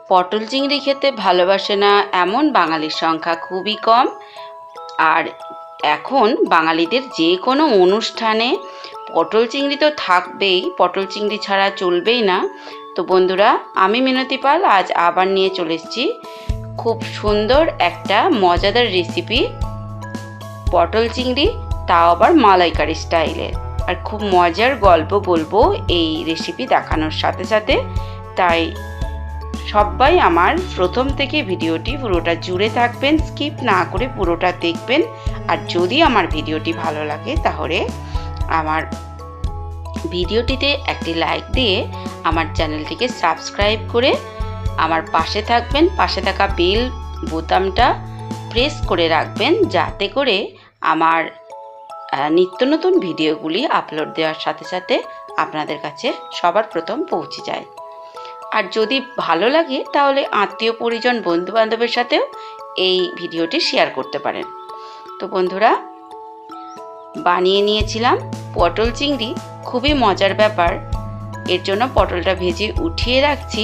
পটল চিংড়ি খেতে ভালোবাসে না এমন বাঙালির সংখ্যা খুবই কম। আর এখন বাঙালিদের যে কোনো অনুষ্ঠানে পটল চিংড়ি তো থাকবেই, পটল চিংড়ি ছাড়া চলবেই না। তো বন্ধুরা, আমি মিনতি পাল আজ আবার নিয়ে চলে এসেছি খুব সুন্দর একটা মজাদার রেসিপি, পটল চিংড়ি, তাও আবার মালাইকারি স্টাইলের। আর খুব মজার গল্প বলবো এই রেসিপি দেখানোর সাথে সাথে, তাই সবাই আমার প্রথম থেকে ভিডিওটি পুরোটা জুড়ে থাকবেন, স্কিপ না করে পুরোটা দেখবেন। আর যদি আমার ভিডিওটি ভালো লাগে তাহলে আমার ভিডিওটিতে একটি লাইক দিয়ে আমার চ্যানেলটিকে সাবস্ক্রাইব করে আমার পাশে থাকবেন। পাশে থাকা বেল বোতামটা প্রেস করে রাখবেন, যাতে করে আমার নিত্য নতুন ভিডিওগুলি আপলোড দেওয়ার সাথে সাথে আপনাদের কাছে সবার প্রথম পৌঁছে যায়। আর যদি ভালো লাগে তাহলে আত্মীয় পরিজন বন্ধু বান্ধবের সাথেও এই ভিডিওটি শেয়ার করতে পারেন। তো বন্ধুরা, বানিয়ে নিয়েছিলাম পটল চিংড়ি, খুবই মজার ব্যাপার। এর জন্য পটলটা ভেজে উঠিয়ে রাখছি।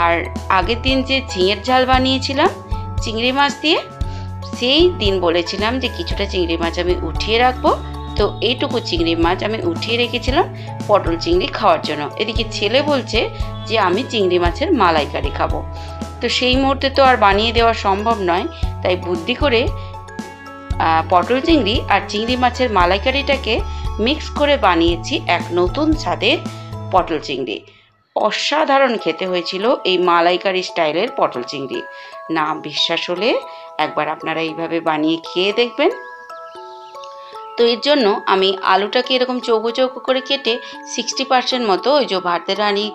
আর আগের দিন যে ঝিঙের ঝাল বানিয়েছিলাম চিংড়ি মাছ দিয়ে, সেই দিন বলেছিলাম যে কিছুটা চিংড়ি মাছ আমি উঠিয়ে রাখবো। তো এইটুকু চিংড়ি মাছ আমি উঠিয়ে রেখেছিলাম পটল চিংড়ি খাওয়ার জন্য। এদিকে ছেলে বলছে যে আমি চিংড়ি মাছের মালাইকারি খাবো। তো সেই মুহূর্তে তো আর বানিয়ে দেওয়া সম্ভব নয়, তাই বুদ্ধি করে পটল চিংড়ি আর চিংড়ি মাছের মালাইকারিটাকে মিক্স করে বানিয়েছি এক নতুন স্বাদের পটল চিংড়ি। অসাধারণ খেতে হয়েছিল এই মালাইকারি স্টাইলের পটল চিংড়ি। না বিশ্বাস হলে একবার আপনারা এইভাবে বানিয়ে খেয়ে দেখবেন। তো এর জন্য আমি আলুটাকে এরকম চৌকো চৌকো করে কেটে 60% মতো ওই যে ভাতের হাঁড়ি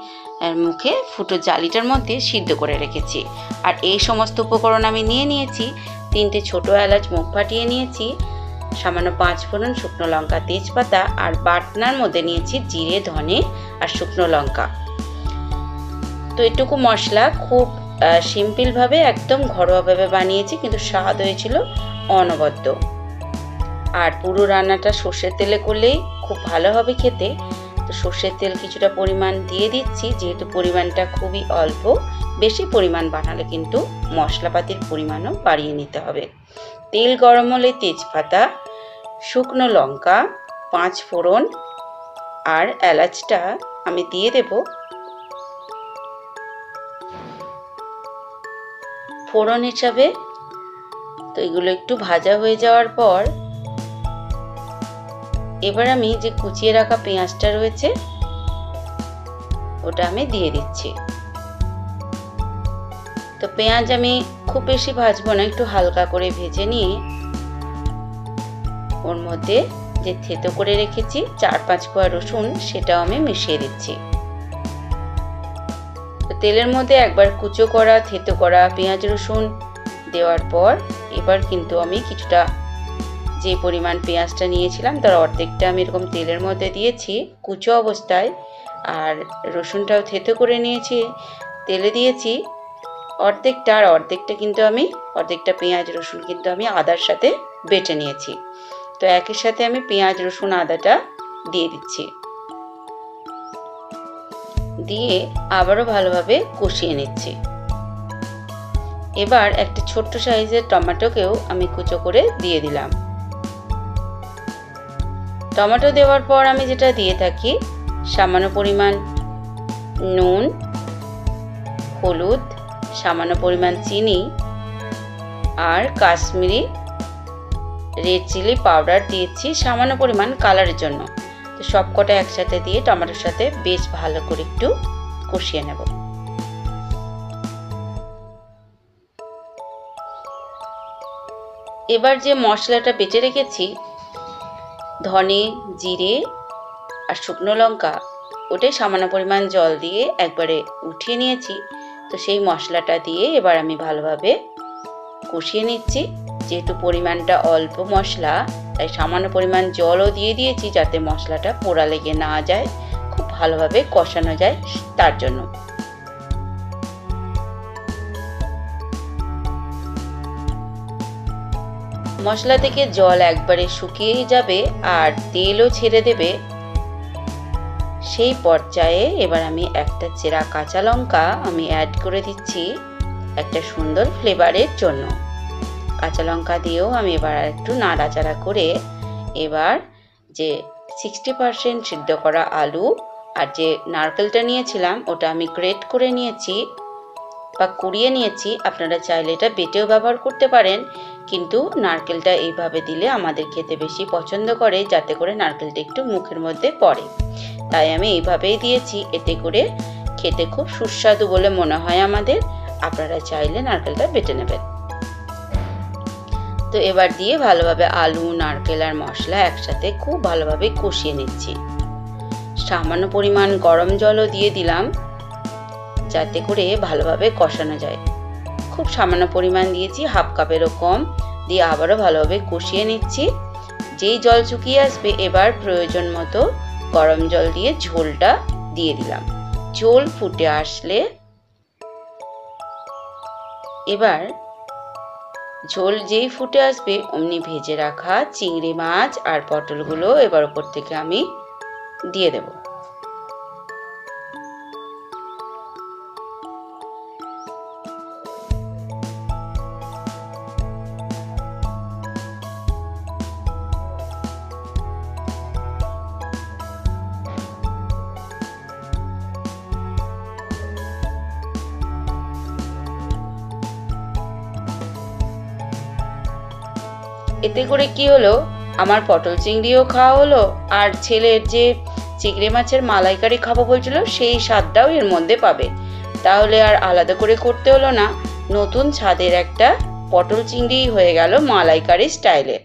মুখে ফুটো জালিটার মধ্যে সিদ্ধ করে রেখেছি। আর এই সমস্ত উপকরণ আমি নিয়ে নিয়েছি। 3টে ছোটো এলাচ মুখ ফাটিয়ে নিয়েছি, সামান্য 5 ফোড়ন, শুকনো লঙ্কা, তেজপাতা, আর বাটনার মধ্যে নিয়েছি জিরে, ধনে আর শুকনো লঙ্কা। তো এটুকু মশলা খুব সিম্পলভাবে একদম ঘরোয়াভাবে বানিয়েছি, কিন্তু স্বাদ হয়েছিল অনবদ্য। আর পুরো রান্নাটা সর্ষের তেলে করলেই খুব ভালো হবে খেতে। তো সর্ষের তেল কিছুটা পরিমাণ দিয়ে দিচ্ছি, যেহেতু পরিমাণটা খুবই অল্প। বেশি পরিমাণ বানালে কিন্তু মশলাপাতির পরিমাণও বাড়িয়ে নিতে হবে। তেল গরম হলে তেজপাতা, শুকনো লঙ্কা, 5 ফোড়ন আর এলাচটা আমি দিয়ে দেব। ফোড়ন হিসাবে তো এগুলো একটু ভাজা হয়ে যাওয়ার পর এবার আমি যে কুচিয়ে রাখা পেঁয়াজটা রয়েছে ওটা আমি দিয়ে দিচ্ছি। তো পেঁয়াজ আমি খুব বেশি ভাজবো না, একটু হালকা করে ভেজে নিয়ে ওর মধ্যে যে থেতো করে রেখেছি 4-5 কোয়া রসুন, সেটাও আমি মিশিয়ে দিচ্ছি। তো তেলের মধ্যে একবার কুচো করা থেতো করা পেঁয়াজ রসুন দেওয়ার পর এবার কিন্তু আমি কিছুটা যে পরিমাণ পেঁয়াজটা নিয়েছিলাম তার অর্ধেকটা আমি এরকম তেলের মধ্যে দিয়েছি কুচো অবস্থায়। আর রসুনটাও থেতো করে নিয়েছি, তেলে দিয়েছি অর্ধেকটা। আর অর্ধেকটা কিন্তু আমি অর্ধেকটা পেঁয়াজ রসুন কিন্তু আমি আদার সাথে বেটে নিয়েছি। তো একই সাথে আমি পেঁয়াজ রসুন আদাটা দিয়ে দিচ্ছি, দিয়ে আবারও ভালোভাবে কষিয়ে নিচ্ছি। এবার একটা ছোট্ট সাইজের টমেটোকেও আমি কুচো করে দিয়ে দিলাম। টমেটো দেওয়ার পর আমি যেটা দিয়ে থাকি সামান্য পরিমাণ নুন, হলুদ, সামান্য পরিমাণ চিনি আর কাশ্মীরি রেড চিলি পাউডার দিয়েছি সামান্য পরিমাণ কালারের জন্য। তো সবকটা একসাথে দিয়ে টমেটোর সাথে বেশ ভালো করে একটু কষিয়ে নেব। এবার যে মশলাটা বেটে রেখেছি ধনে, জিরে আর শুকনো লঙ্কা, ওটাই সামান্য পরিমাণ জল দিয়ে একবারে উঠিয়ে নিয়েছি। তো সেই মশলাটা দিয়ে এবার আমি ভালোভাবে কষিয়ে নিচ্ছি। যেহেতু পরিমাণটা অল্প মশলা, তাই সামান্য পরিমাণ জলও দিয়ে দিয়েছি, যাতে মশলাটা পোড়া লেগে না যায়, খুব ভালোভাবে কষানো যায় তার জন্য। মশলা থেকে জল একবারে শুকিয়ে যাবে আর তেলও ছেড়ে দেবে, সেই পর্যায়ে এবার আমি একটা চেরা কাঁচা লঙ্কা আমি অ্যাড করে দিচ্ছি একটা সুন্দর ফ্লেভারের জন্য। কাঁচা লঙ্কা দিয়েও আমি এবার একটু নাড়াচাড়া করে এবার যে 60% সিদ্ধ করা আলু আর যে নারকেলটা নিয়েছিলাম ওটা আমি গ্রেট করে নিয়েছি বা কুড়িয়ে নিয়েছি। আপনারা চাইলে এটা বেটেও ব্যবহার করতে পারেন, কিন্তু নারকেলটা এইভাবে দিলে আমাদের খেতে বেশি পছন্দ করে, যাতে করে নারকেলটা একটু মুখের মধ্যে পড়ে, তাই আমি এইভাবেই দিয়েছি। এতে করে খেতে খুব সুস্বাদু বলে মনে হয় আমাদের। আপনারা চাইলে নারকেলটা বেটে নেবেন। তো এবার দিয়ে ভালোভাবে আলু, নারকেল আর মশলা একসাথে খুব ভালোভাবে কষিয়ে নিচ্ছি। সামান্য পরিমাণ গরম জলও দিয়ে দিলাম, যাতে করে ভালোভাবে কষানো যায়। খুব সামান্য পরিমাণ দিয়েছি, হাফ কাপেরও কম, দিয়ে আবারও ভালোভাবে কষিয়ে নিচ্ছি। যেই জল শুকিয়ে আসবে এবার প্রয়োজন মতো গরম জল দিয়ে ঝোলটা দিয়ে দিলাম। ঝোল ফুটে আসলে এবার ঝোল যেই ফুটে আসবে অমনি ভেজে রাখা চিংড়ি মাছ আর পটলগুলো এবার উপর থেকে আমি দিয়ে দেব। এতে করে কি হলো, আমার পটল চিংড়িও খাওয়া হলো, আর ছেলের যে চিংড়ি মাছের মালাইকারি খাবো বলছিল সেই স্বাদটাও এর মধ্যে পাবে। তাহলে আর আলাদা করে করতে হলো না, নতুন স্বাদের একটা পটল চিংড়ি হয়ে গেল মালাইকারি স্টাইলে।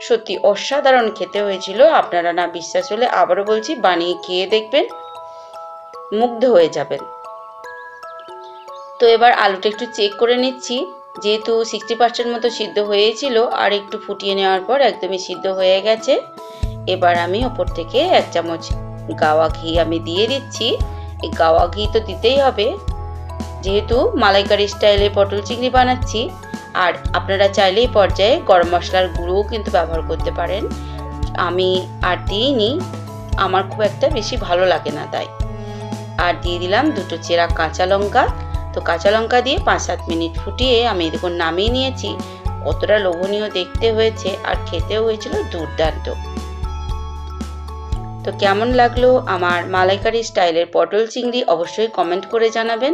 সত্যি অসাধারণ খেতে হয়েছিল। আপনারা না বিশ্বাস হলে আবারও বলছি, বানিয়ে খেয়ে দেখবেন, মুগ্ধ হয়ে যাবেন। তো এবার আলুটা একটু চেক করে নিচ্ছি, যেহেতু 60% মতো সিদ্ধ হয়েছিল, আর একটু ফুটিয়ে নেওয়ার পর একদমই সিদ্ধ হয়ে গেছে। এবার আমি ওপর থেকে 1 চামচ গাওয়া ঘি আমি দিয়ে দিচ্ছি। এই গাওয়া ঘি তো দিতেই হবে, যেহেতু মালাইকারি স্টাইলে পটল চিংড়ি বানাচ্ছি। আর আপনারা চাইলে এই পর্যায়ে গরম মশলার গুঁড়োও কিন্তু ব্যবহার করতে পারেন। আমি আর দিইনি, আমার খুব একটা বেশি ভালো লাগে না তাই। আর দিয়ে দিলাম 2টো চেরা কাঁচা লঙ্কা। তো কাঁচা লঙ্কা দিয়ে 5-7 মিনিট ফুটিয়ে আমি দেখুন নামিয়ে নিয়েছি। কতটা লোভনীয় দেখতে হয়েছে আর খেতেও হয়েছিল দুর্দান্ত। তো কেমন লাগলো আমার মালাইকারি স্টাইলের পটল চিংড়ি অবশ্যই কমেন্ট করে জানাবেন।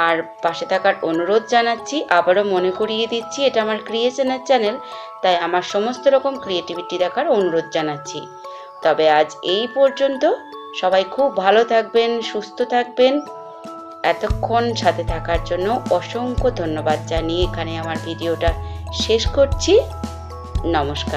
আর পাশে থাকার অনুরোধ জানাচ্ছি। আবারও মনে করিয়ে দিচ্ছি, এটা আমার ক্রিয়েশনের চ্যানেল, তাই আমার সমস্ত রকম ক্রিয়েটিভিটি দেখার অনুরোধ জানাচ্ছি। তবে আজ এই পর্যন্ত। সবাই খুব ভালো থাকবেন, সুস্থ থাকবেন। এতক্ষণ সাথে থাকার জন্য অসংখ্য ধন্যবাদ জানিয়ে এখানে আমার ভিডিওটা শেষ করছি। নমস্কার।